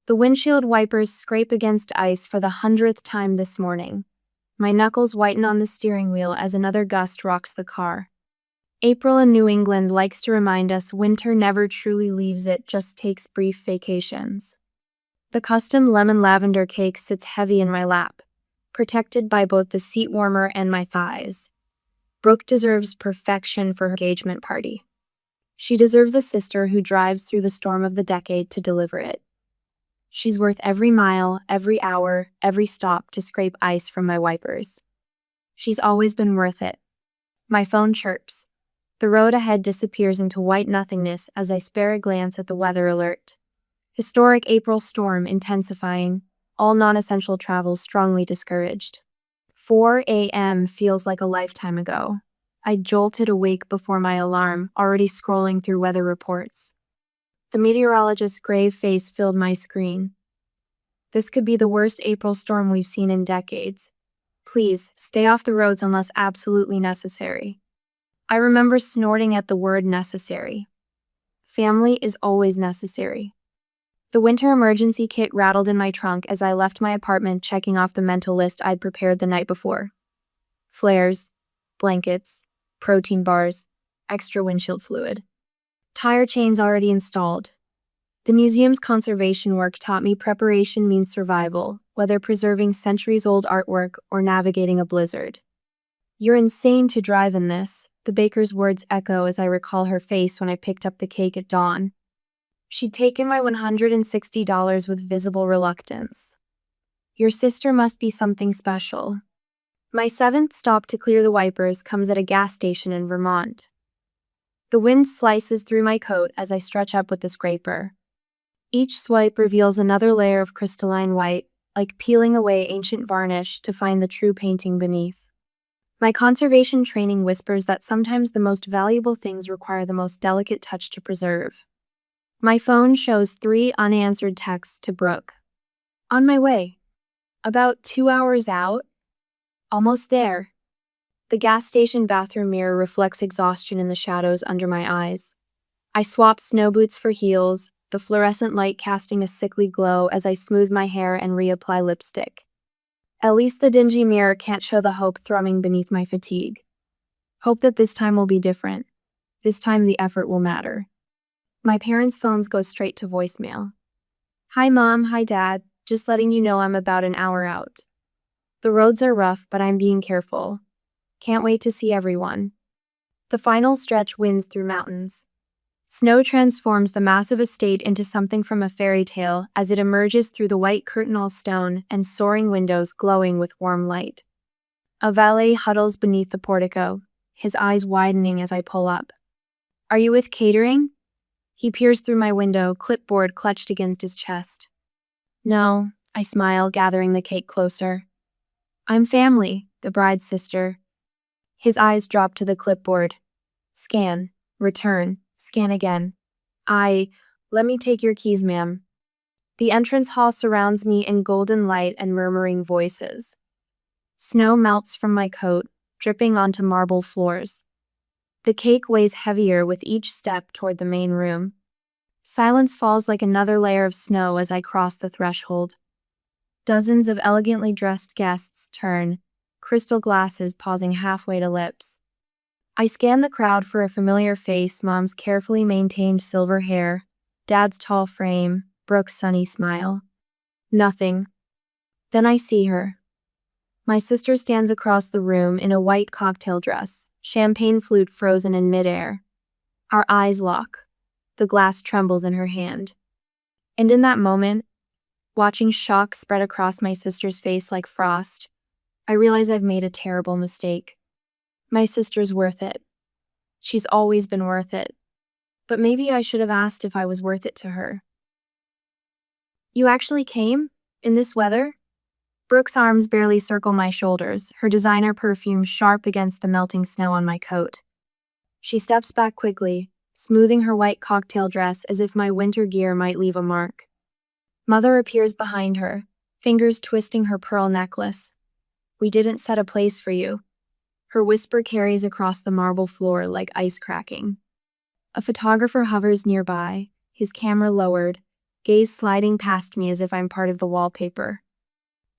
The windshield wipers scrape against ice for the 100th time this morning. My knuckles whiten on the steering wheel as another gust rocks the car. April in New England likes to remind us winter never truly leaves, it just takes brief vacations. The custom lemon lavender cake sits heavy in my lap, protected by both the seat warmer and my thighs. Brooke deserves perfection for her engagement party. She deserves a sister who drives through the storm of the decade to deliver it. She's worth every mile, every hour, every stop to scrape ice from my wipers. She's always been worth it. My phone chirps. The road ahead disappears into white nothingness as I spare a glance at the weather alert. Historic April storm intensifying, all non-essential travel strongly discouraged. 4 a.m. feels like a lifetime ago. I jolted awake before my alarm, already scrolling through weather reports. The meteorologist's grave face filled my screen. This could be the worst April storm we've seen in decades. Please, stay off the roads unless absolutely necessary. I remember snorting at the word necessary. Family is always necessary. The winter emergency kit rattled in my trunk as I left my apartment, checking off the mental list I'd prepared the night before. Flares, blankets, protein bars, extra windshield fluid. Tire chains already installed. The museum's conservation work taught me preparation means survival, whether preserving centuries-old artwork or navigating a blizzard. "You're insane to drive in this," the baker's words echo as I recall her face when I picked up the cake at dawn. She'd taken my $160 with visible reluctance. "Your sister must be something special." My 7th stop to clear the wipers comes at a gas station in Vermont. The wind slices through my coat as I stretch up with the scraper. Each swipe reveals another layer of crystalline white, like peeling away ancient varnish to find the true painting beneath. My conservation training whispers that sometimes the most valuable things require the most delicate touch to preserve. My phone shows 3 unanswered texts to Brooke. "On my way. About 2 hours out. Almost there." The gas station bathroom mirror reflects exhaustion in the shadows under my eyes. I swap snow boots for heels, the fluorescent light casting a sickly glow as I smooth my hair and reapply lipstick. At least the dingy mirror can't show the hope thrumming beneath my fatigue. Hope that this time will be different. This time the effort will matter. My parents' phones go straight to voicemail. "Hi Mom, hi Dad, just letting you know I'm about an hour out. The roads are rough, but I'm being careful. Can't wait to see everyone." The final stretch winds through mountains. Snow transforms the massive estate into something from a fairy tale as it emerges through the white curtain-all stone and soaring windows glowing with warm light. A valet huddles beneath the portico, his eyes widening as I pull up. "Are you with catering?" He peers through my window, clipboard clutched against his chest. "No," I smile, gathering the cake closer. "I'm family, the bride's sister." His eyes drop to the clipboard. Scan, return, scan again. Let me take your keys, ma'am." The entrance hall surrounds me in golden light and murmuring voices. Snow melts from my coat, dripping onto marble floors. The cake weighs heavier with each step toward the main room. Silence falls like another layer of snow as I cross the threshold. Dozens of elegantly dressed guests turn, crystal glasses pausing halfway to lips. I scan the crowd for a familiar face, Mom's carefully maintained silver hair, Dad's tall frame, Brooke's sunny smile. Nothing. Then I see her. My sister stands across the room in a white cocktail dress, champagne flute frozen in midair. Our eyes lock. The glass trembles in her hand. And in that moment, watching shock spread across my sister's face like frost, I realize I've made a terrible mistake. My sister's worth it. She's always been worth it. But maybe I should have asked if I was worth it to her. "You actually came? In this weather?" Brooke's arms barely circle my shoulders, her designer perfume sharp against the melting snow on my coat. She steps back quickly, smoothing her white cocktail dress as if my winter gear might leave a mark. Mother appears behind her, fingers twisting her pearl necklace. "We didn't set a place for you." Her whisper carries across the marble floor like ice cracking. A photographer hovers nearby, his camera lowered, gaze sliding past me as if I'm part of the wallpaper.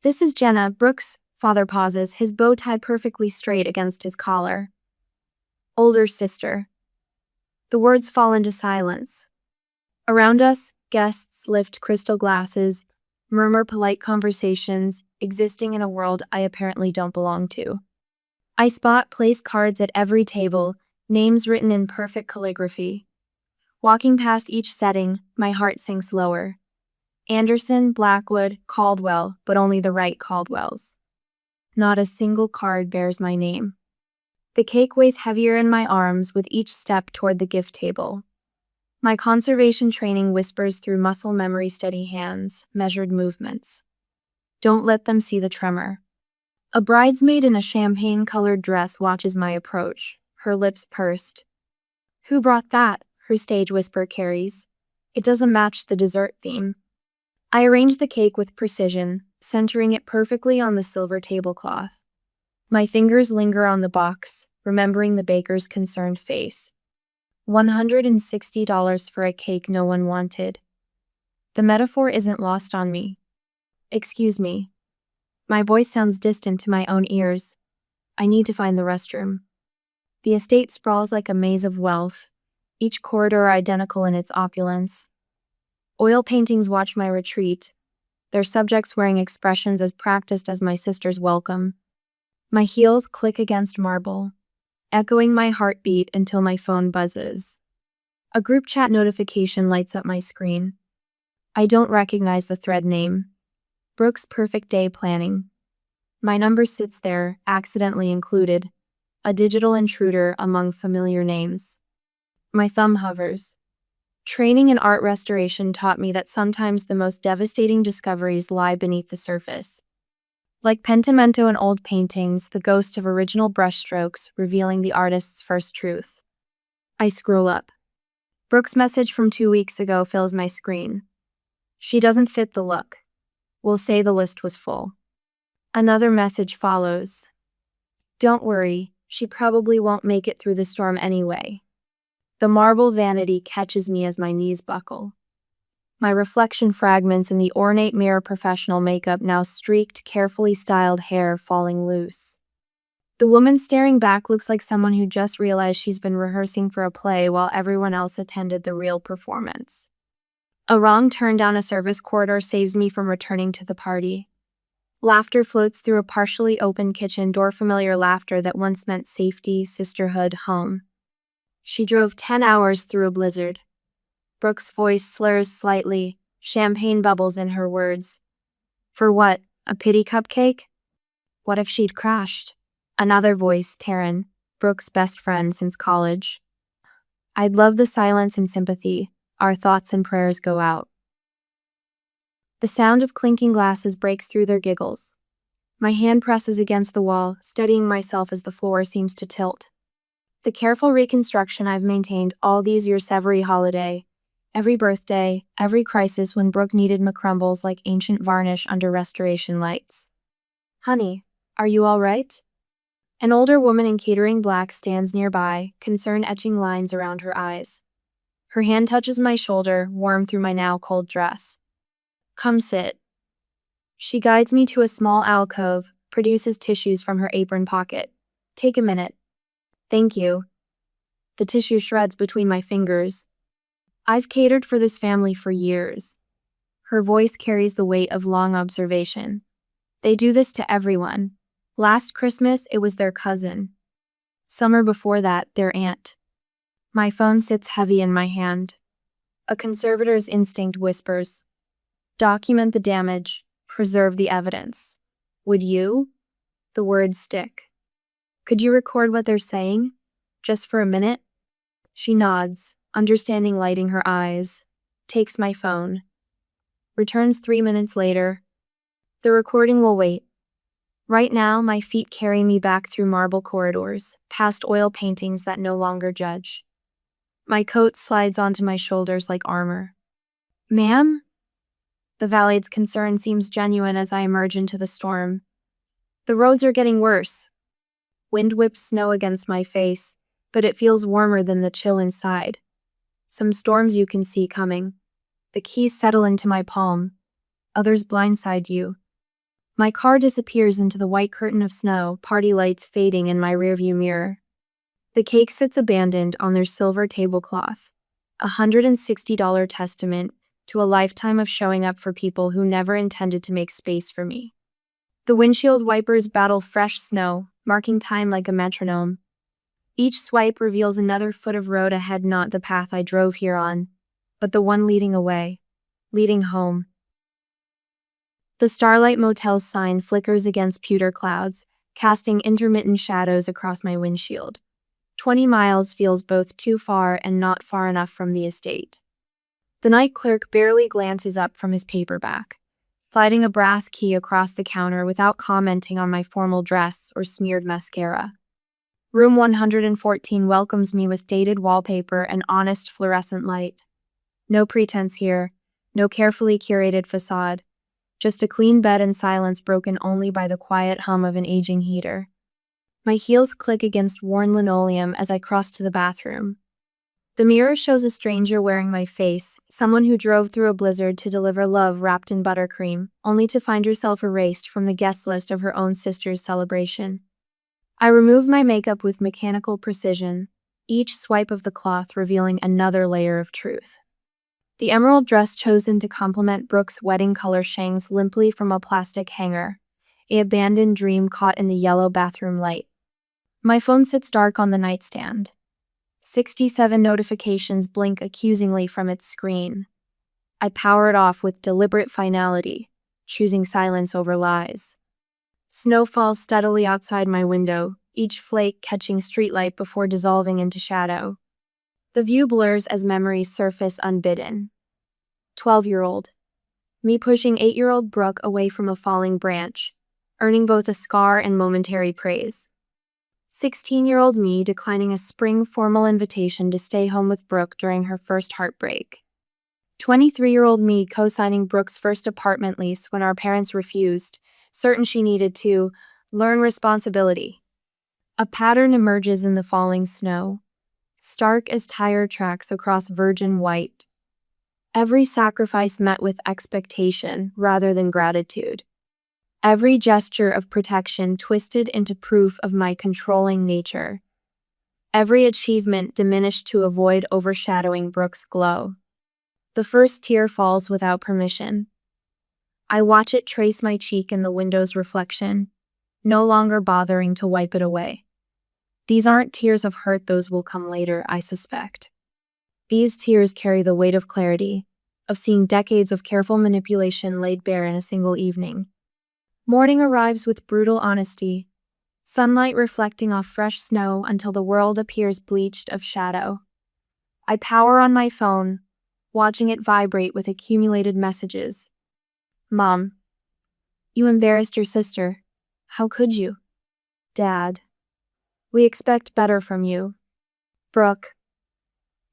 This is Jenna. Brooks' father pauses, his bow tie perfectly straight against his collar. Older sister. The words fall into silence. Around us, guests lift crystal glasses, murmur polite conversations, existing in a world I apparently don't belong to. I spot place cards at every table, names written in perfect calligraphy. Walking past each setting, my heart sinks lower. Anderson, Blackwood, Caldwell, but only the right Caldwells. Not a single card bears my name. The cake weighs heavier in my arms with each step toward the gift table. My conservation training whispers through muscle memory, steady hands, measured movements. Don't let them see the tremor. A bridesmaid in a champagne-colored dress watches my approach, her lips pursed. Who brought that? Her stage whisper carries. It doesn't match the dessert theme. I arrange the cake with precision, centering it perfectly on the silver tablecloth. My fingers linger on the box, remembering the baker's concerned face. $160 for a cake no one wanted. The metaphor isn't lost on me. Excuse me. My voice sounds distant to my own ears. I need to find the restroom. The estate sprawls like a maze of wealth, each corridor identical in its opulence. Oil paintings watch my retreat, their subjects wearing expressions as practiced as my sister's welcome. My heels click against marble, echoing my heartbeat until my phone buzzes. A group chat notification lights up my screen. I don't recognize the thread name. Brooks' perfect day planning. My number sits there, accidentally included, a digital intruder among familiar names. My thumb hovers. Training in art restoration taught me that sometimes the most devastating discoveries lie beneath the surface. Like pentimento in old paintings, the ghost of original brushstrokes revealing the artist's first truth. I scroll up. Brooks' message from 2 weeks ago fills my screen. She doesn't fit the look. We'll say the list was full. Another message follows. Don't worry, she probably won't make it through the storm anyway. The marble vanity catches me as my knees buckle. My reflection fragments in the ornate mirror, professional makeup, now streaked, carefully styled hair falling loose. The woman staring back looks like someone who just realized she's been rehearsing for a play while everyone else attended the real performance. A wrong turn down a service corridor saves me from returning to the party. Laughter floats through a partially open kitchen door, familiar laughter that once meant safety, sisterhood, home. She drove 10 hours through a blizzard. Brooks' voice slurs slightly, champagne bubbles in her words. For what? A pity cupcake? What if she'd crashed? Another voice, Taryn, Brooks' best friend since college. I'd love the silence and sympathy. Our thoughts and prayers go out. The sound of clinking glasses breaks through their giggles. My hand presses against the wall, steadying myself as the floor seems to tilt. The careful reconstruction I've maintained all these years, every holiday, every birthday, every crisis when Brooke needed McCrumbles like ancient varnish under restoration lights. Honey, are you all right? An older woman in catering black stands nearby, concern etching lines around her eyes. Her hand touches my shoulder, warm through my now cold dress. Come sit. She guides me to a small alcove, produces tissues from her apron pocket. Take a minute. Thank you. The tissue shreds between my fingers. I've catered for this family for years. Her voice carries the weight of long observation. They do this to everyone. Last Christmas, it was their cousin. Summer before that, their aunt. My phone sits heavy in my hand. A conservator's instinct whispers, document the damage, preserve the evidence. Would you? The words stick. Could you record what they're saying? Just for a minute? She nods, understanding lighting her eyes, takes my phone. Returns 3 minutes later. The recording will wait. Right now, my feet carry me back through marble corridors, past oil paintings that no longer judge. My coat slides onto my shoulders like armor. Ma'am? The valet's concern seems genuine as I emerge into the storm. The roads are getting worse. Wind whips snow against my face, but it feels warmer than the chill inside. Some storms you can see coming. The keys settle into my palm. Others blindside you. My car disappears into the white curtain of snow, party lights fading in my rearview mirror. The cake sits abandoned on their silver tablecloth, a $160 testament to a lifetime of showing up for people who never intended to make space for me. The windshield wipers battle fresh snow, marking time like a metronome. Each swipe reveals another foot of road ahead, not the path I drove here on, but the one leading away, leading home. The Starlight Motel's sign flickers against pewter clouds, casting intermittent shadows across my windshield. 20 miles feels both too far and not far enough from the estate. The night clerk barely glances up from his paperback, sliding a brass key across the counter without commenting on my formal dress or smeared mascara. Room 114 welcomes me with dated wallpaper and honest fluorescent light. No pretense here, no carefully curated facade, just a clean bed and silence broken only by the quiet hum of an aging heater. My heels click against worn linoleum as I cross to the bathroom. The mirror shows a stranger wearing my face, someone who drove through a blizzard to deliver love wrapped in buttercream, only to find herself erased from the guest list of her own sister's celebration. I remove my makeup with mechanical precision, each swipe of the cloth revealing another layer of truth. The emerald dress chosen to complement Brooke's wedding color hangs limply from a plastic hanger, an abandoned dream caught in the yellow bathroom light. My phone sits dark on the nightstand. 67 notifications blink accusingly from its screen. I power it off with deliberate finality, choosing silence over lies. Snow falls steadily outside my window, each flake catching streetlight before dissolving into shadow. The view blurs as memories surface unbidden. 12-year-old. Me pushing 8-year-old Brooke away from a falling branch, earning both a scar and momentary praise. 16-year-old me declining a spring formal invitation to stay home with Brooke during her first heartbreak. 23-year-old me co-signing Brooke's first apartment lease when our parents refused, certain she needed to learn responsibility. A pattern emerges in the falling snow, stark as tire tracks across virgin white. Every sacrifice met with expectation rather than gratitude. Every gesture of protection twisted into proof of my controlling nature. Every achievement diminished to avoid overshadowing Brooke's glow. The first tear falls without permission. I watch it trace my cheek in the window's reflection, no longer bothering to wipe it away. These aren't tears of hurt, those will come later, I suspect. These tears carry the weight of clarity, of seeing decades of careful manipulation laid bare in a single evening. Morning arrives with brutal honesty, sunlight reflecting off fresh snow until the world appears bleached of shadow. I power on my phone, watching it vibrate with accumulated messages. Mom, you embarrassed your sister. How could you? Dad, we expect better from you. Brooke,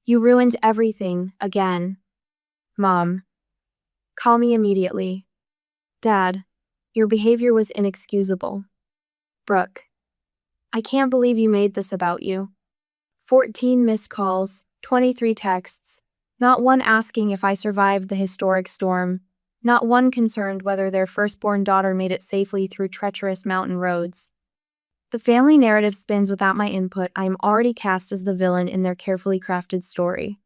you ruined everything again. Mom, call me immediately. Dad, your behavior was inexcusable. Brooke, I can't believe you made this about you. 14 missed calls, 23 texts, not one asking if I survived the historic storm, not one concerned whether their firstborn daughter made it safely through treacherous mountain roads. The family narrative spins without my input. I am already cast as the villain in their carefully crafted story.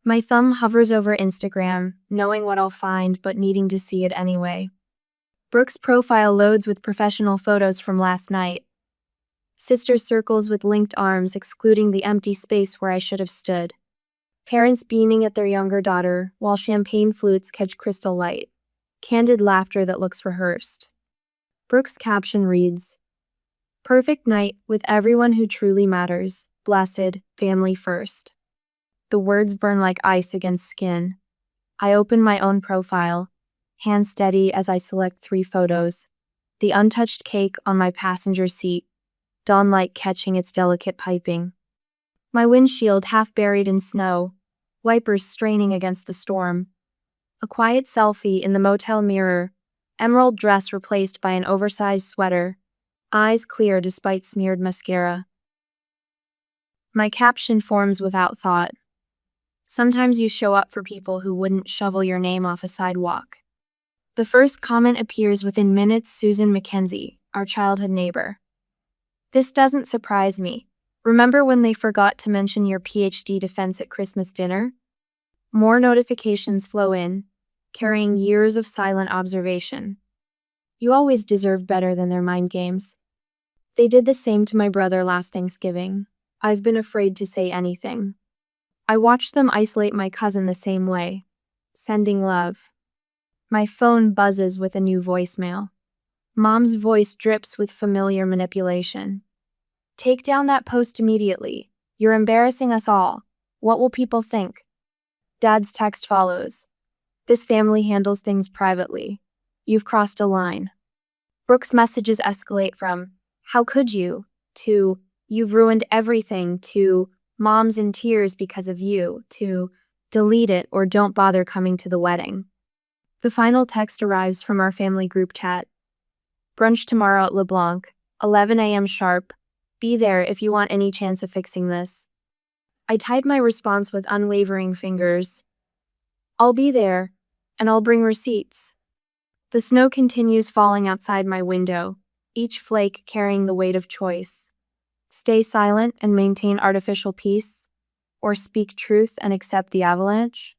My thumb hovers over Instagram, knowing what I'll find but needing to see it anyway. Brooke's profile loads with professional photos from last night. Sister circles with linked arms, excluding the empty space where I should have stood. Parents beaming at their younger daughter, while champagne flutes catch crystal light. Candid laughter that looks rehearsed. Brooke's caption reads, "Perfect night with everyone who truly matters. Blessed, family first." The words burn like ice against skin. I open my own profile, hand steady as I select 3 photos. The untouched cake on my passenger seat, dawnlight catching its delicate piping. My windshield half buried in snow, wipers straining against the storm. A quiet selfie in the motel mirror, emerald dress replaced by an oversized sweater, eyes clear despite smeared mascara. My caption forms without thought. Sometimes you show up for people who wouldn't shovel your name off a sidewalk. The first comment appears within minutes. Susan Mackenzie, our childhood neighbor. This doesn't surprise me. Remember when they forgot to mention your PhD defense at Christmas dinner? More notifications flow in, carrying years of silent observation. You always deserve better than their mind games. They did the same to my brother last Thanksgiving. I've been afraid to say anything. I watched them isolate my cousin the same way, sending love. My phone buzzes with a new voicemail. Mom's voice drips with familiar manipulation. Take down that post immediately. You're embarrassing us all. What will people think? Dad's text follows. This family handles things privately. You've crossed a line. Brooke's messages escalate from, how could you, to, you've ruined everything, to, mom's in tears because of you, to, delete it or don't bother coming to the wedding. The final text arrives from our family group chat. Brunch tomorrow at LeBlanc, 11 a.m. sharp. Be there if you want any chance of fixing this. I typed my response with unwavering fingers. I'll be there, and I'll bring receipts. The snow continues falling outside my window, each flake carrying the weight of choice. Stay silent and maintain artificial peace, or speak truth and accept the avalanche?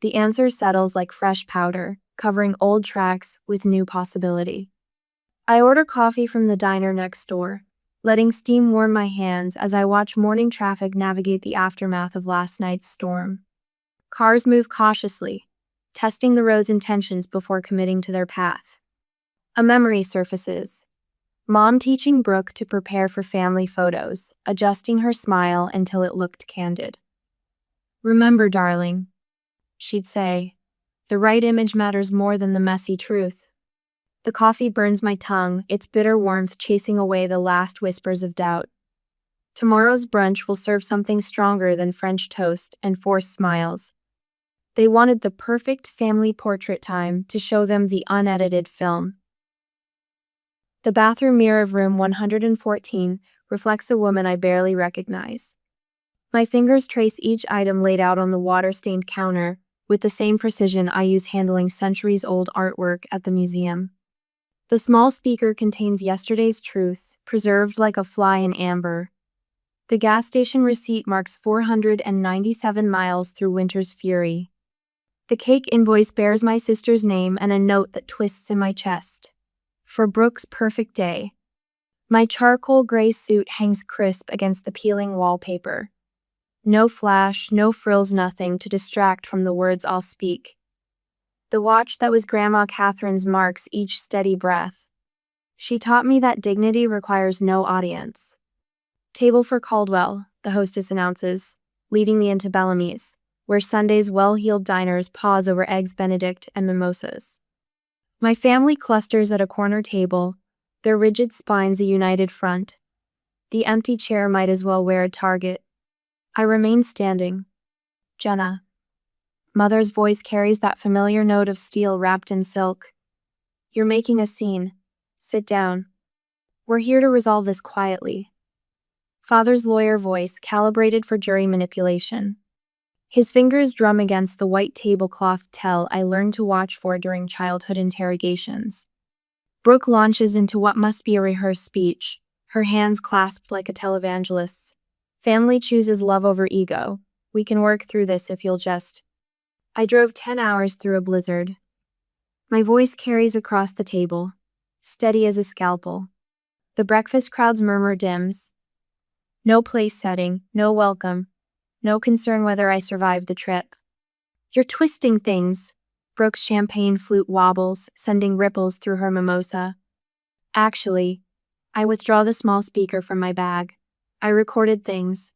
The answer settles like fresh powder, covering old tracks with new possibility. I order coffee from the diner next door, letting steam warm my hands as I watch morning traffic navigate the aftermath of last night's storm. Cars move cautiously, testing the road's intentions before committing to their path. A memory surfaces. Mom teaching Brooke to prepare for family photos, adjusting her smile until it looked candid. Remember, darling, she'd say, the right image matters more than the messy truth. The coffee burns my tongue, its bitter warmth chasing away the last whispers of doubt. Tomorrow's brunch will serve something stronger than French toast and forced smiles. They wanted the perfect family portrait time to show them the unedited film. The bathroom mirror of room 114 reflects a woman I barely recognize. My fingers trace each item laid out on the water-stained counter with the same precision I use handling centuries-old artwork at the museum. The small speaker contains yesterday's truth, preserved like a fly in amber. The gas station receipt marks 497 miles through winter's fury. The cake invoice bears my sister's name and a note that twists in my chest. For Brooke's perfect day. My charcoal gray suit hangs crisp against the peeling wallpaper. No flash, no frills, nothing to distract from the words I'll speak. The watch that was Grandma Catherine's marks each steady breath. She taught me that dignity requires no audience. Table for Caldwell, the hostess announces, leading me into Bellamy's, where Sunday's well-heeled diners pause over eggs Benedict and mimosas. My family clusters at a corner table, their rigid spines a united front. The empty chair might as well wear a target. I remain standing. Jenna. Mother's voice carries that familiar note of steel wrapped in silk. You're making a scene. Sit down. We're here to resolve this quietly. Father's lawyer voice, calibrated for jury manipulation. His fingers drum against the white tablecloth tell I learned to watch for during childhood interrogations. Brooke launches into what must be a rehearsed speech, her hands clasped like a televangelist's. Family chooses love over ego. We can work through this if you'll just... I drove 10 hours through a blizzard. My voice carries across the table, steady as a scalpel. The breakfast crowd's murmur dims. No place setting, no welcome, no concern whether I survived the trip. You're twisting things. Brooke's champagne flute wobbles, sending ripples through her mimosa. Actually, I withdraw the small speaker from my bag. I recorded things.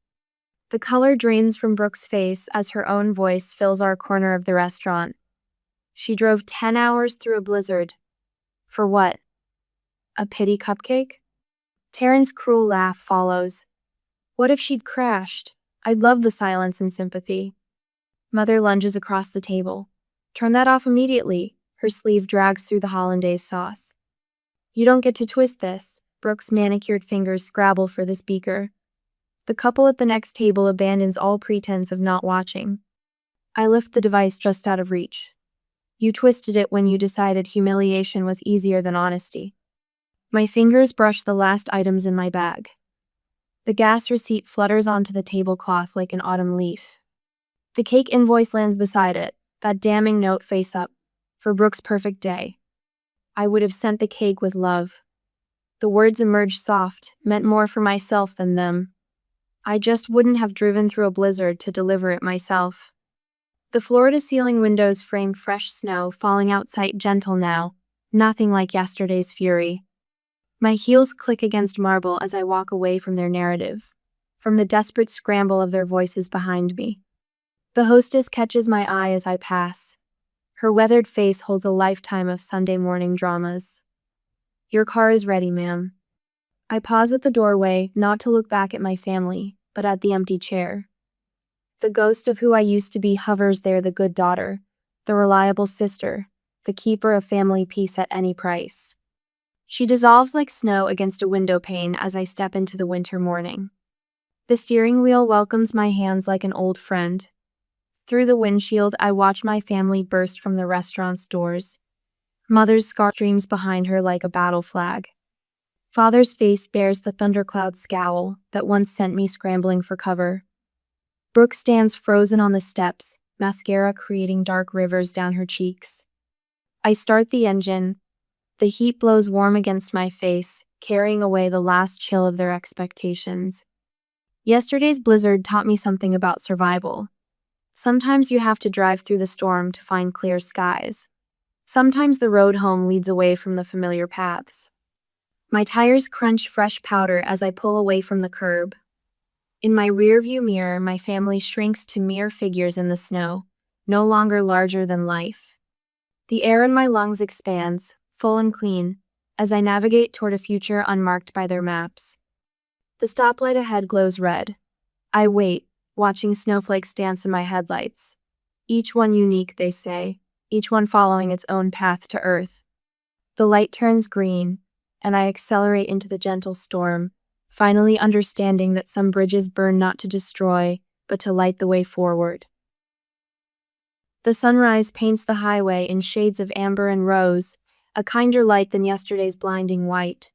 The color drains from Brooke's face as her own voice fills our corner of the restaurant. She drove 10 hours through a blizzard. For what? A pity cupcake? Taryn's cruel laugh follows. What if she'd crashed? I'd love the silence and sympathy. Mother lunges across the table. Turn that off immediately. Her sleeve drags through the hollandaise sauce. You don't get to twist this. Brooke's manicured fingers scrabble for the speaker. The couple at the next table abandons all pretense of not watching. I lift the device just out of reach. You twisted it when you decided humiliation was easier than honesty. My fingers brush the last items in my bag. The gas receipt flutters onto the tablecloth like an autumn leaf. The cake invoice lands beside it, that damning note face up, for Brooke's perfect day. I would have sent the cake with love. The words emerged soft, meant more for myself than them. I just wouldn't have driven through a blizzard to deliver it myself. The floor-to-ceiling windows frame fresh snow falling outside gentle now, nothing like yesterday's fury. My heels click against marble as I walk away from their narrative, from the desperate scramble of their voices behind me. The hostess catches my eye as I pass. Her weathered face holds a lifetime of Sunday morning dramas. "Your car is ready, ma'am." I pause at the doorway, not to look back at my family, but at the empty chair. The ghost of who I used to be hovers there, the good daughter, the reliable sister, the keeper of family peace at any price. She dissolves like snow against a window pane as I step into the winter morning. The steering wheel welcomes my hands like an old friend. Through the windshield, I watch my family burst from the restaurant's doors. Mother's scar streams behind her like a battle flag. Father's face bears the thundercloud scowl that once sent me scrambling for cover. Brooke stands frozen on the steps, mascara creating dark rivers down her cheeks. I start the engine. The heat blows warm against my face, carrying away the last chill of their expectations. Yesterday's blizzard taught me something about survival. Sometimes you have to drive through the storm to find clear skies. Sometimes the road home leads away from the familiar paths. My tires crunch fresh powder as I pull away from the curb. In my rearview mirror, my family shrinks to mere figures in the snow, no longer larger than life. The air in my lungs expands, full and clean, as I navigate toward a future unmarked by their maps. The stoplight ahead glows red. I wait, watching snowflakes dance in my headlights. Each one unique, they say, each one following its own path to earth. The light turns green, and I accelerate into the gentle storm, finally understanding that some bridges burn not to destroy, but to light the way forward. The sunrise paints the highway in shades of amber and rose, a kinder light than yesterday's blinding white.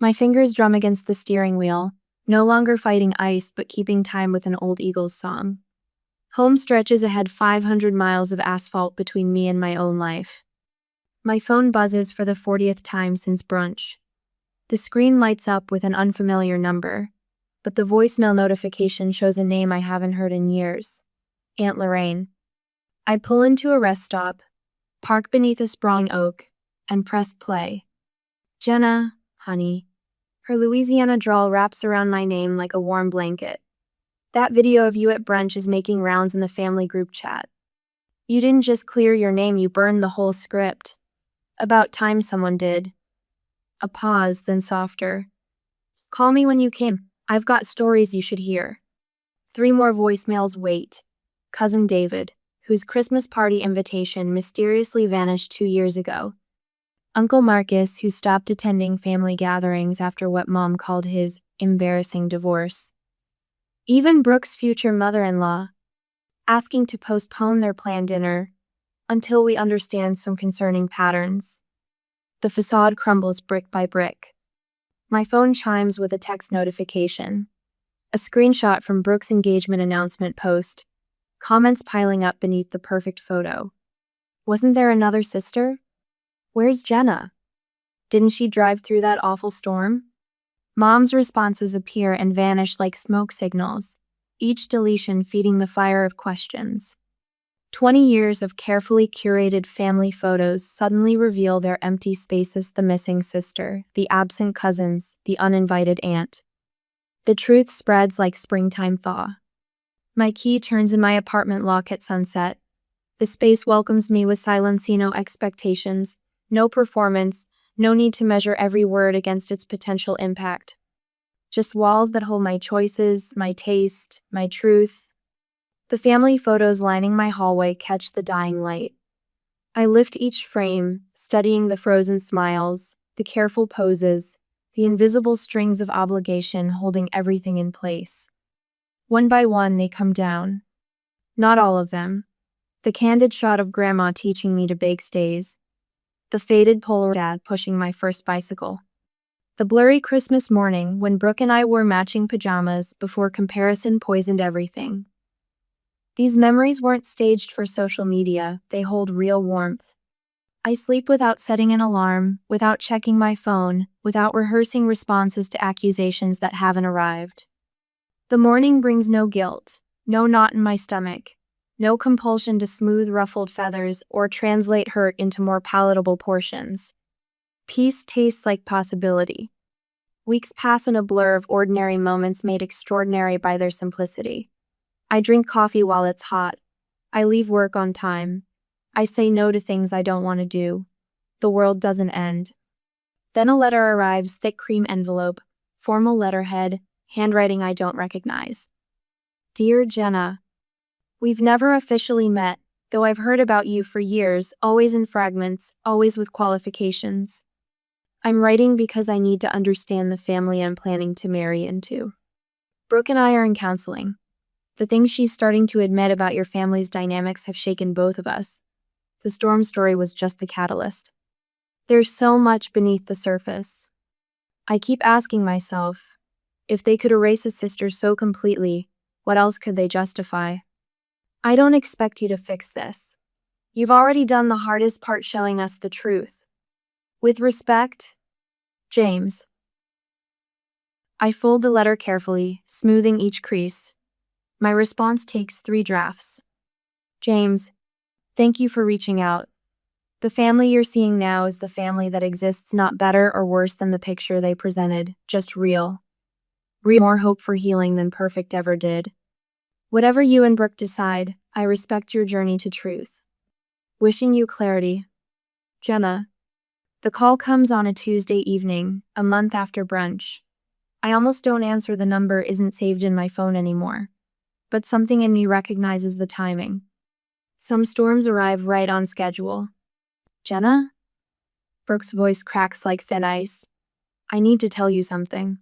My fingers drum against the steering wheel, no longer fighting ice but keeping time with an old Eagles song. Home stretches ahead, 500 miles of asphalt between me and my own life. My phone buzzes for the 40th time since brunch. The screen lights up with an unfamiliar number, but the voicemail notification shows a name I haven't heard in years. Aunt Lorraine. I pull into a rest stop, park beneath a sprawling oak, and press play. "Jenna, honey." Her Louisiana drawl wraps around my name like a warm blanket. "That video of you at brunch is making rounds in the family group chat. You didn't just clear your name, you burned the whole script. About time someone did." A pause, then softer. "Call me when you can. I've got stories you should hear." 3 more voicemails wait. Cousin David, whose Christmas party invitation mysteriously vanished 2 years ago. Uncle Marcus, who stopped attending family gatherings after what Mom called his embarrassing divorce. Even Brooke's future mother-in-law, asking to postpone their planned dinner until we understand some concerning patterns. The facade crumbles brick by brick. My phone chimes with a text notification. A screenshot from Brooke's engagement announcement post, comments piling up beneath the perfect photo. Wasn't there another sister? Where's Jenna? Didn't she drive through that awful storm? Mom's responses appear and vanish like smoke signals, each deletion feeding the fire of questions. 20 years of carefully curated family photos suddenly reveal their empty spaces: the missing sister, the absent cousins, the uninvited aunt. The truth spreads like springtime thaw. My key turns in my apartment lock at sunset. The space welcomes me with Silencino expectations. No performance, no need to measure every word against its potential impact. Just walls that hold my choices, my taste, my truth. The family photos lining my hallway catch the dying light. I lift each frame, studying the frozen smiles, the careful poses, the invisible strings of obligation holding everything in place. One by one, they come down. Not all of them, The candid shot of Grandma teaching me to bake stays. The faded Polaroid dad pushing my first bicycle. The blurry Christmas morning when Brooke and I wore matching pajamas before comparison poisoned everything. These memories weren't staged for social media, they hold real warmth. I sleep without setting an alarm, without checking my phone, without rehearsing responses to accusations that haven't arrived. The morning brings no guilt, no knot in my stomach, no compulsion to smooth ruffled feathers or translate hurt into more palatable portions. Peace tastes like possibility. Weeks pass in a blur of ordinary moments made extraordinary by their simplicity. I drink coffee while it's hot. I leave work on time. I say no to things I don't want to do. The world doesn't end. Then a letter arrives, thick cream envelope, formal letterhead, handwriting I don't recognize. Dear Jenna, we've never officially met, though I've heard about you for years, always in fragments, always with qualifications. I'm writing because I need to understand the family I'm planning to marry into. Brooke and I are in counseling. The things she's starting to admit about your family's dynamics have shaken both of us. The Storm story was just the catalyst. There's so much beneath the surface. I keep asking myself, if they could erase a sister so completely, what else could they justify? I don't expect you to fix this. You've already done the hardest part, showing us the truth. With respect, James. I fold the letter carefully, smoothing each crease. My response takes 3 drafts. James, thank you for reaching out. The family you're seeing now is the family that exists, not better or worse than the picture they presented, just real. More hope for healing than perfect ever did. Whatever you and Brooke decide, I respect your journey to truth. Wishing you clarity. Jenna. The call comes on a Tuesday evening, a month after brunch. I almost don't answer. The number isn't saved in my phone anymore. But something in me recognizes the timing. Some storms arrive right on schedule. Jenna? Brooke's voice cracks like thin ice. I need to tell you something.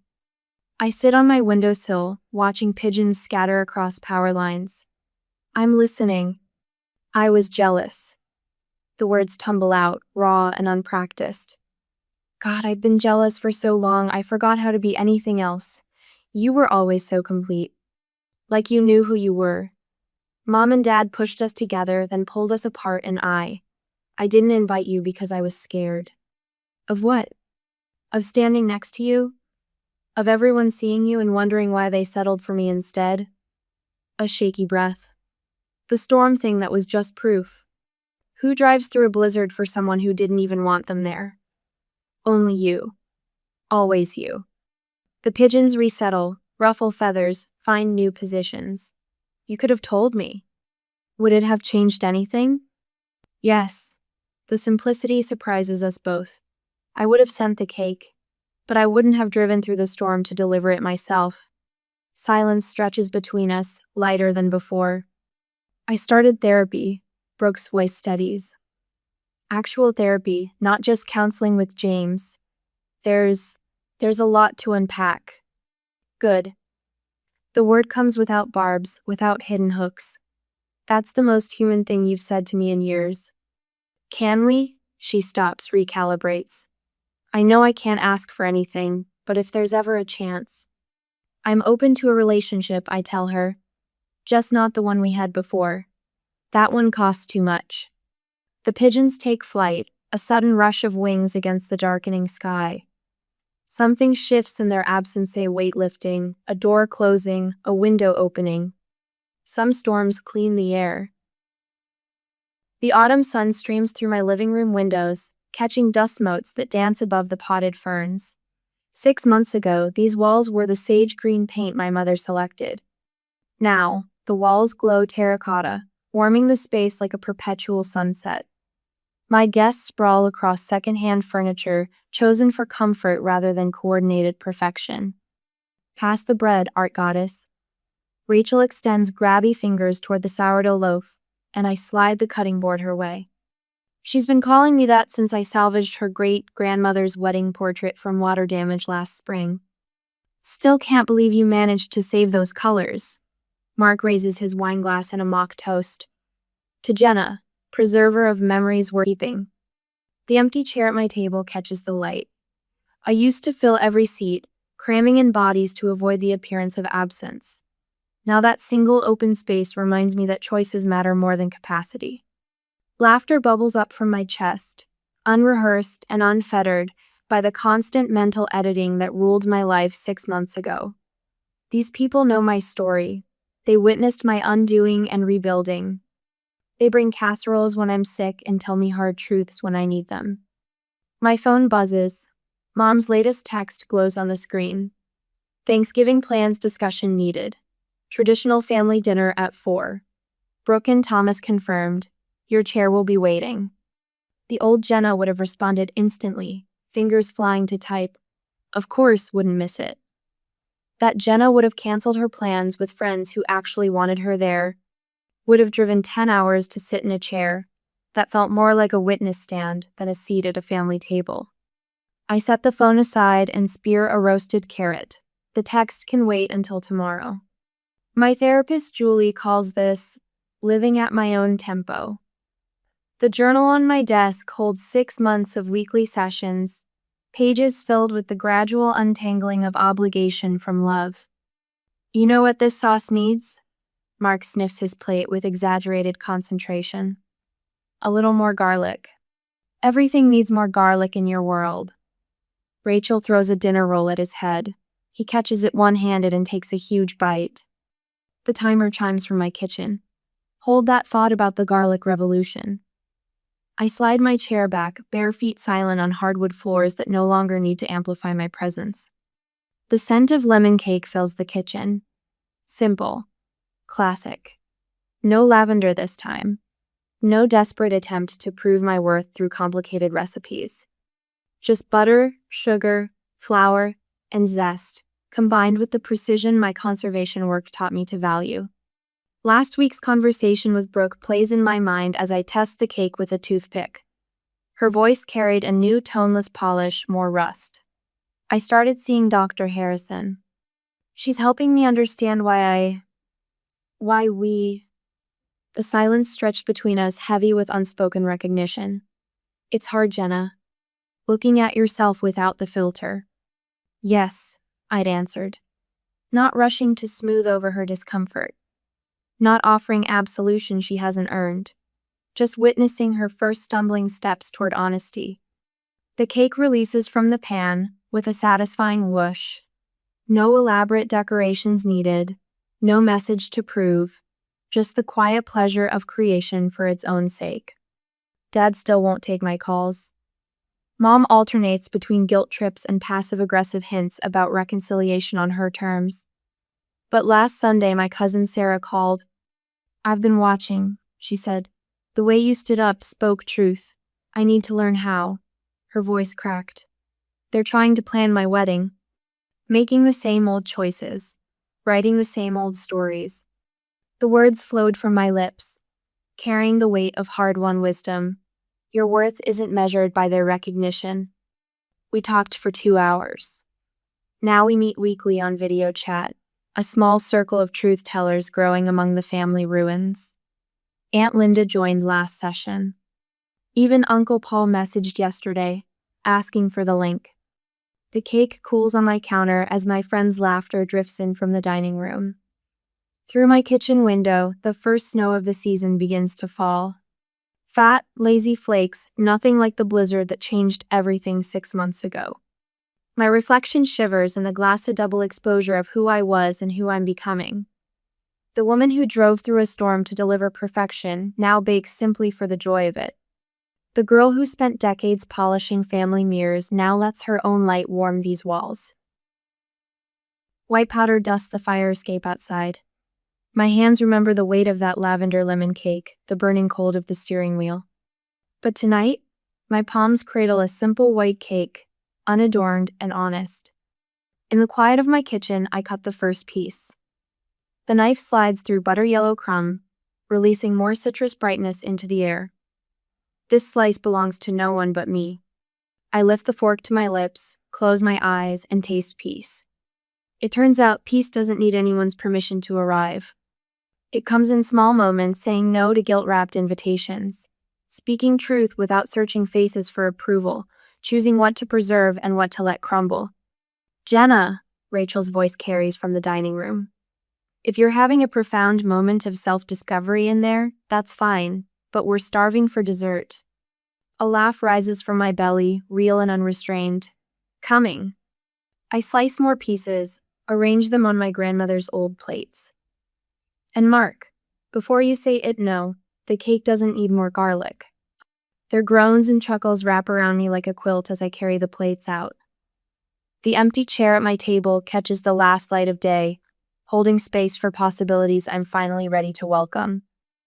I sit on my windowsill, watching pigeons scatter across power lines. I'm listening. I was jealous. The words tumble out, raw and unpracticed. God, I've been jealous for so long, I forgot how to be anything else. You were always so complete. Like you knew who you were. Mom and Dad pushed us together, then pulled us apart, and I didn't invite you because I was scared. Of what? Of standing next to you? Of everyone seeing you and wondering why they settled for me instead? A shaky breath. The storm thing, that was just proof. Who drives through a blizzard for someone who didn't even want them there? Only you. Always you. The pigeons resettle, ruffle feathers, find new positions. You could have told me. Would it have changed anything? Yes. The simplicity surprises us both. I would have sent the cake, but I wouldn't have driven through the storm to deliver it myself. Silence stretches between us, lighter than before. I started therapy. Brooke's voice steadies. Actual therapy, not just counseling with James. There's a lot to unpack. Good. The word comes without barbs, without hidden hooks. That's the most human thing you've said to me in years. Can we? She stops, recalibrates. I know I can't ask for anything, but if there's ever a chance. I'm open to a relationship, I tell her. Just not the one we had before. That one costs too much. The pigeons take flight, a sudden rush of wings against the darkening sky. Something shifts in their absence, a weight lifting, a door closing, a window opening. Some storms clean the air. The autumn sun streams through my living room windows, catching dust motes that dance above the potted ferns. 6 months ago, these walls were the sage green paint my mother selected. Now, the walls glow terracotta, warming the space like a perpetual sunset. My guests sprawl across secondhand furniture, chosen for comfort rather than coordinated perfection. Pass the bread, art goddess. Rachel extends grabby fingers toward the sourdough loaf, and I slide the cutting board her way. She's been calling me that since I salvaged her great-grandmother's wedding portrait from water damage last spring. Still can't believe you managed to save those colors. Mark raises his wineglass in a mock toast. To Jenna, preserver of memories worth keeping. The empty chair at my table catches the light. I used to fill every seat, cramming in bodies to avoid the appearance of absence. Now that single open space reminds me that choices matter more than capacity. Laughter bubbles up from my chest, unrehearsed and unfettered by the constant mental editing that ruled my life 6 months ago. These people know my story. They witnessed my undoing and rebuilding. They bring casseroles when I'm sick and tell me hard truths when I need them. My phone buzzes. Mom's latest text glows on the screen. Thanksgiving plans discussion needed. Traditional family dinner at 4. Brooke and Thomas confirmed. Your chair will be waiting. The old Jenna would have responded instantly, fingers flying to type. Of course, wouldn't miss it. That Jenna would have canceled her plans with friends who actually wanted her there, would have driven 10 hours to sit in a chair that felt more like a witness stand than a seat at a family table. I set the phone aside and spear a roasted carrot. The text can wait until tomorrow. My therapist, Julie, calls this living at my own tempo. The journal on my desk holds 6 months of weekly sessions, pages filled with the gradual untangling of obligation from love. You know what this sauce needs? Mark sniffs his plate with exaggerated concentration. A little more garlic. Everything needs more garlic in your world. Rachel throws a dinner roll at his head. He catches it one-handed and takes a huge bite. The timer chimes from my kitchen. Hold that thought about the garlic revolution. I slide my chair back, bare feet silent on hardwood floors that no longer need to amplify my presence. The scent of lemon cake fills the kitchen. Simple. Classic. No lavender this time. No desperate attempt to prove my worth through complicated recipes. Just butter, sugar, flour, and zest, combined with the precision my conservation work taught me to value. Last week's conversation with Brooke plays in my mind as I test the cake with a toothpick. Her voice carried a new toneless polish, more rust. I started seeing Dr. Harrison. She's helping me understand why we... The silence stretched between us, heavy with unspoken recognition. It's hard, Jenna. Looking at yourself without the filter. Yes, I'd answered. Not rushing to smooth over her discomfort. Not offering absolution she hasn't earned. Just witnessing her first stumbling steps toward honesty. The cake releases from the pan with a satisfying whoosh. No elaborate decorations needed. No message to prove. Just the quiet pleasure of creation for its own sake. Dad still won't take my calls. Mom alternates between guilt trips and passive-aggressive hints about reconciliation on her terms. But last Sunday, my cousin Sarah called. I've been watching, she said. The way you stood up spoke truth. I need to learn how. Her voice cracked. They're trying to plan my wedding. Making the same old choices. Writing the same old stories. The words flowed from my lips, carrying the weight of hard-won wisdom. Your worth isn't measured by their recognition. We talked for 2 hours. Now we meet weekly on video chat, a small circle of truth-tellers growing among the family ruins. Aunt Linda joined last session. Even Uncle Paul messaged yesterday, asking for the link. The cake cools on my counter as my friend's laughter drifts in from the dining room. Through my kitchen window, the first snow of the season begins to fall. Fat, lazy flakes, nothing like the blizzard that changed everything 6 months ago. My reflection shivers in the glassy double exposure of who I was and who I'm becoming. The woman who drove through a storm to deliver perfection now bakes simply for the joy of it. The girl who spent decades polishing family mirrors now lets her own light warm these walls. White powder dusts the fire escape outside. My hands remember the weight of that lavender lemon cake, the burning cold of the steering wheel. But tonight, my palms cradle a simple white cake, unadorned and honest. In the quiet of my kitchen, I cut the first piece. The knife slides through butter-yellow crumb, releasing more citrus brightness into the air. This slice belongs to no one but me. I lift the fork to my lips, close my eyes, and taste peace. It turns out peace doesn't need anyone's permission to arrive. It comes in small moments, saying no to guilt-wrapped invitations, speaking truth without searching faces for approval, choosing what to preserve and what to let crumble. Jenna, Rachel's voice carries from the dining room. If you're having a profound moment of self-discovery in there, that's fine, but we're starving for dessert. A laugh rises from my belly, real and unrestrained. Coming. I slice more pieces, arrange them on my grandmother's old plates. And Mark, before you say it no, the cake doesn't need more garlic. Their groans and chuckles wrap around me like a quilt as I carry the plates out. The empty chair at my table catches the last light of day, holding space for possibilities I'm finally ready to welcome.